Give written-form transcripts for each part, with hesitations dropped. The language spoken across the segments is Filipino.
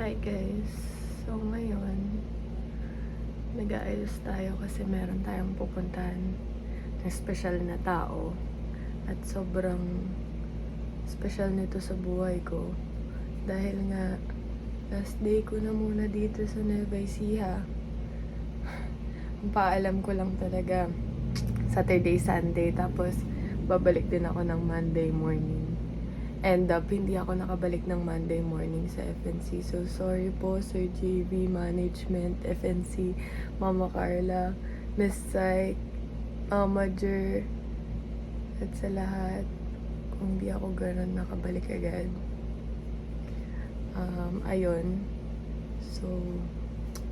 Hi guys. So ngayon, nag-aayos tayo kasi meron tayong pupuntahan na special na tao. At sobrang special nito sa buhay ko. Dahil nga, last day ko na muna dito sa Nueva Ecija. Ang paalam ko lang talaga, Saturday, Sunday. Tapos, babalik din ako ng Monday morning. End up, hindi ako nakabalik ng Monday morning sa FNC. So, sorry po, Sir JV, Management, FNC, Mama Carla, Miss Psych, Mama Jer, at sa lahat, kung di ako ganun nakabalik agad. Ayun. So,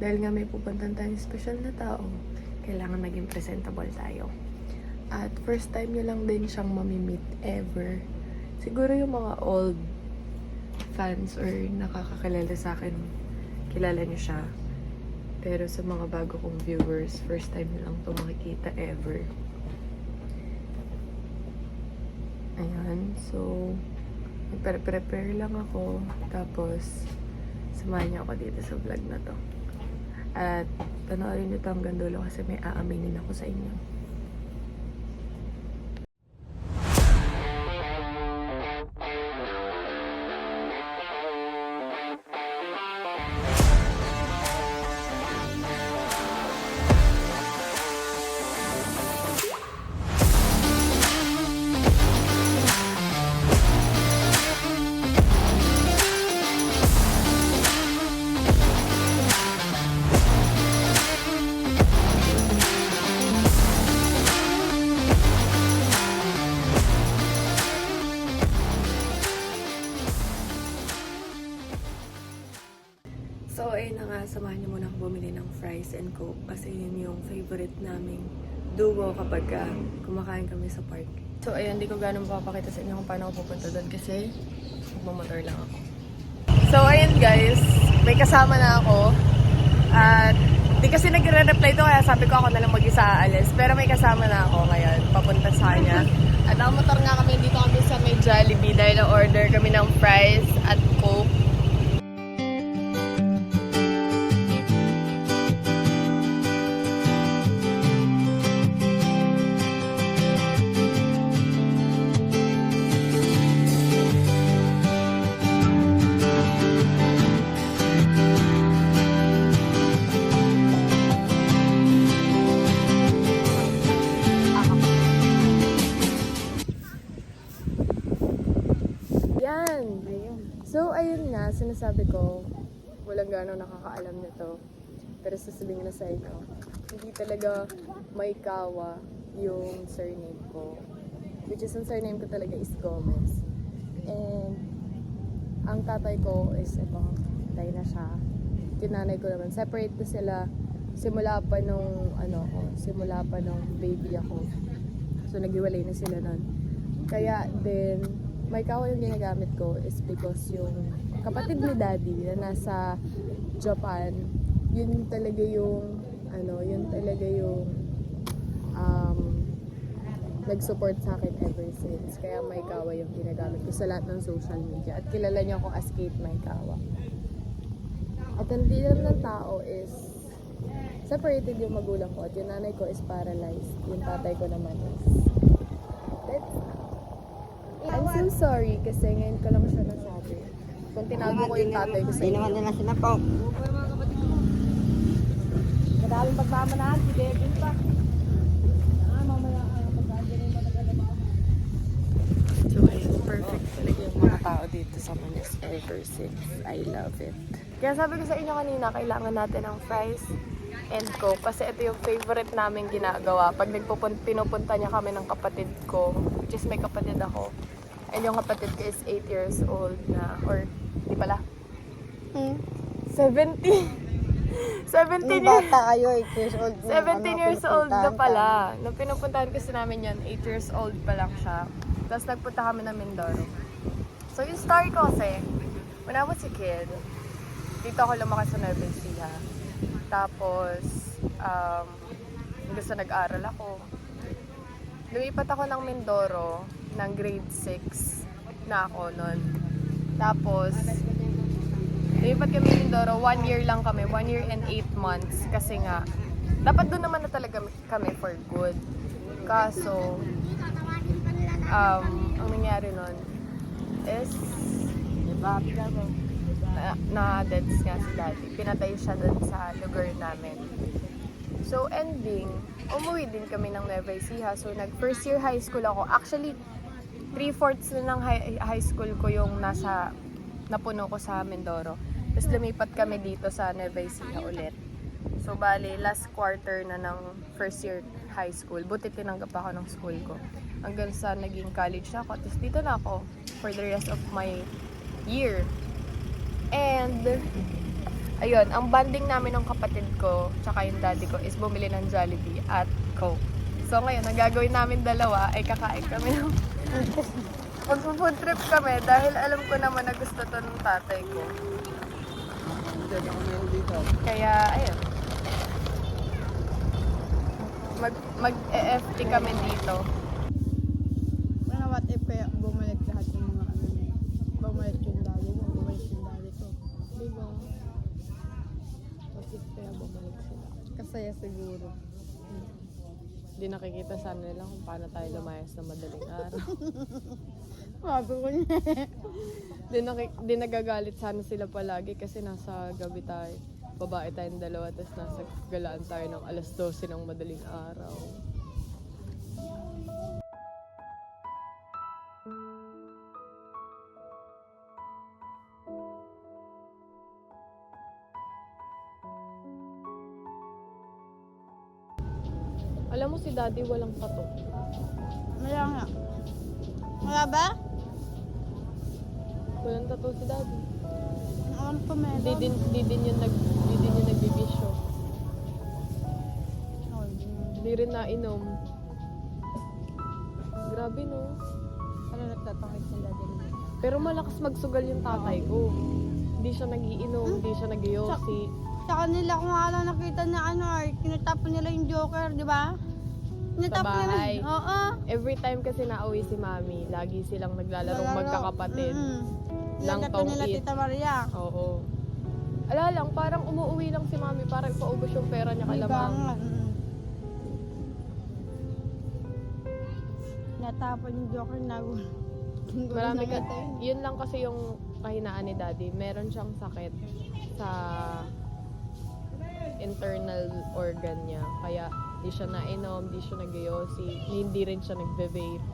dahil nga may pupuntan tayong special na tao, kailangan maging presentable tayo. At first time nyo lang din siyang mamimit ever. Siguro yung mga old fans or nakakakilala sa akin, kilala niyo siya. Pero sa mga bago kong viewers, first time nyo lang ito makikita ever. Ayan, so prepare lang ako. Tapos, samahan niyo ako dito sa vlog na to. At panoorin niyo ito hanggang dulo kasi may aaminin ako sa inyo. So, ayun na nga, samahan niyo muna ako bumili ng fries and coke kasi yun yung favorite naming duo kapag kumakain kami sa park. So, ayun, hindi ko gano'ng papakita sa inyo kung paano ako pupunta doon kasi magmamotor lang ako. So, ayun guys, may kasama na ako at di kasi nagre-reply to kaya sabi ko ako na lang mag-isa aalis. Pero may kasama na ako ngayon, papunta sa kanya. At ang motor nga kami, dito kami sa may Jollibee dahil na-order kami ng fries at coke. So, ayun nga, sinasabi ko, walang gano'ng nakakaalam nito. Pero sasabihin na sa inyo, hindi talaga Maikawa yung surname ko. Which is, ang surname ko talaga is Gomez. And, ang tatay ko is, ito, patay na siya. Yung nanay ko naman, separate na sila simula pa nung, simula pa nung baby ako. So, naghiwalay na sila nun. Kaya, then, Maikawa yung ginagamit ko is because yung kapatid ni Daddy na nasa Japan, yun talaga yung nag-support sa akin ever since. Kaya Maikawa yung ginagamit ko sa lahat ng social media. At kilala niyo ako as Kate Maikawa. At ang dilam ng tao is separated yung magulang ko at yung nanay ko is paralyzed. Yung tatay ko naman is I'm so sorry kasi ngayon ko lang siya nasabi. Kung tinago ko yung tatay ko sa inyo. Hindi naman sila po. Madaming pagsama na, si Devin pa. Mamaya So, ayun, perfect talaga yung mga tao dito sa Manis ever since. I love it. Kaya sabi ko sa inyo kanina, kailangan natin ng fries and coke kasi ito yung favorite namin ginagawa. Pag pinupunta niya kami ng kapatid ko, which is may kapatid ako. And yung kapatid ko is 8 years old na, or di pala? 17 Nung years. bata kayo, 8 years old. 17 years old na pala. Nung pinupuntahan kasi namin yun, 8 years old pa lang siya. Tapos nagpunta kami ng Mindoro. So yung story ko kasi, when I was a kid, dito ako lumaki sa Nueva Ecija. Tapos, gusto nag-aral ako. Lumipat ako ng Mindoro ng grade 6 na ako nun. Tapos, Lumipat kami Mindoro, 1 year lang kami, 1 year and 8 months. Kasi nga, dapat doon naman na talaga kami for good. Kaso, ang nangyari nun is, Diba? Pero, na-deads nga si daddy. Pinatay siya doon sa lugar namin. So, ending, umuwi din kami ng Nueva Ecija. So, nag-first year high school ako. Actually, 3/4 na ng high school ko yung napuno ko sa Mindoro. Tapos lumipat kami dito sa Nueva Ecija ulit. So, bali, last quarter na ng first year high school. Buti tinanggap ako ng school ko. Hanggang sa naging college na ako. Tapos dito na ako for the rest of my year. And, ayun, ang banding namin ng kapatid ko tsaka yung daddy ko is bumili ng Jollibee at Coke. So ngayon, ang gagawin namin dalawa ay kakain kami ng mag-food trip kami dahil alam ko naman na gusto to ng tatay ko. Kaya, ayun. Mag-EFT kami dito. ano, what if kaya bumalik lahat ng mga ano niya? Bumalik yung dali mo, bumalik yung dali ko. Diba? What if kaya bumalik sila? Kasaya siguro. Hindi nakikita sana nila kung paano tayo lumayas na madaling araw. Sabi ko niya. Di nagagalit sana sila palagi kasi nasa gabi tayo. Babae tayong dalawa, tapos nasa galaan tayo ng alas 12 ng madaling araw. Alam mo si daddy walang patok. Wala nga. Wala ba? Walang tattoo si daddy. Alam ko meron. Di din yun nagbibisyo. Hindi rin nainom. Grabe no. Ano nagtatangit sila din? Pero malakas magsugal yung tatay ko. Hindi siya nagiinom, hindi siya nagyosi. Sa kanila kung alam nakita na ano, kinatapon nila yung Joker, di ba? Kinatapon nila. bahay. Oo. Every time kasi nauwi si mami, lagi silang naglalaro magkakapatid. Lang Nagtato tong nila eat. Tita Maria. Oo. Ala lang, parang umuwi lang si mami para ipaubos yung pera niya kay Diba Lamang. nga? Natapon yung Joker na Marami ka, yun lang kasi yung kahinaan ni daddy. Meron siyang sakit sa internal organ niya. Kaya di siya nainom, di siya nag-yosi, hindi rin siya nagbe-vape.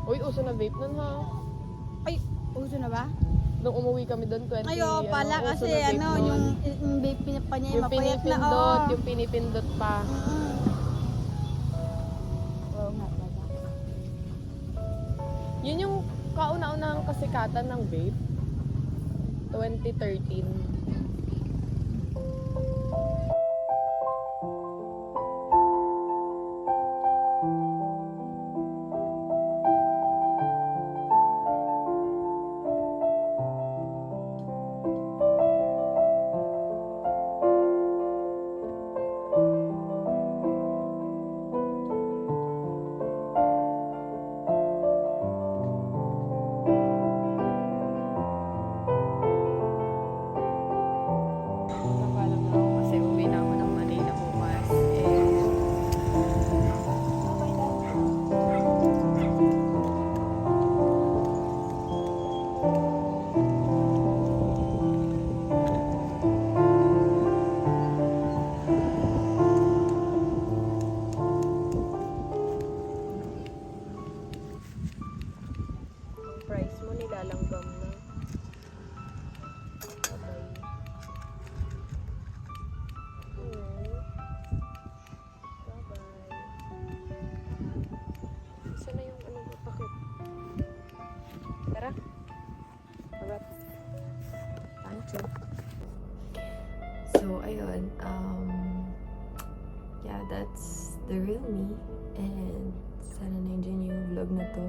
Uy, uso na vape nun ha. Ay, uso na ba? Nung umuwi kami doon, 20, Ayo pala uso kasi na vape ano, nun. yung vape pa niya, Yung mapayat na. pinipindot, Oo. yung pinipindot pa. Oo nga pala. Yun yung kauna-unahang kasikatan ng vape. 2013. Napaalam na ako kasi uwi na ako ng Manila bukas. Price mo nilalanggam na. Abay. Bye-bye. Saan na yung ano mo? Pakit. Tara. Alright. Thank you. So, ayun. Yeah, that's the real me. And sana na-enjoy niyo yung vlog na to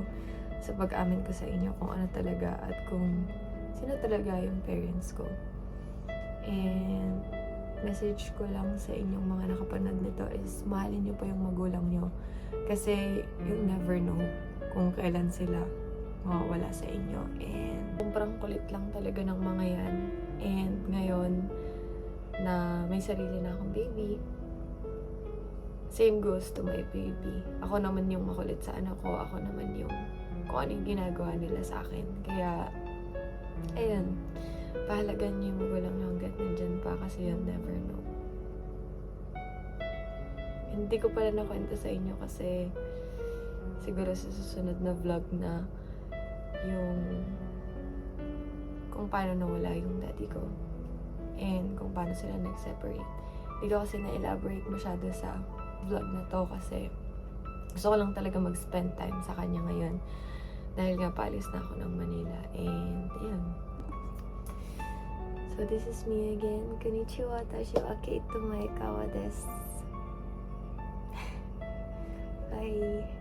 sa pag-amin ko sa inyo kung ano talaga at kung sino talaga yung parents ko. And message ko lang sa inyong mga nakapanood nito is mahalin nyo pa yung magulang nyo. Kasi you never know kung kailan sila mawawala sa inyo. And sobrang kulit lang talaga ng mga yan. And ngayon, na may sarili na akong baby, same goes to my baby. Ako naman yung makulit sa anak ko. Ako naman yung kung ano yung ginagawa nila sa akin. Kaya, ayun, pahalagan niyo yung magulang hanggat nandyan pa kasi you'll never know. Hindi ko pala nakwento sa inyo kasi siguro sa susunod na vlog na yung kung paano nawala yung daddy ko and kung paano sila nag-separate. Hindi ko kasi na-elaborate masyado sa vlog na to kasi gusto ko lang talaga mag-spend time sa kanya ngayon dahil nga paalis na ako ng Manila and yun. So this is me again. Konnichiwa, tashi wa keito mae kawa desu. Bye.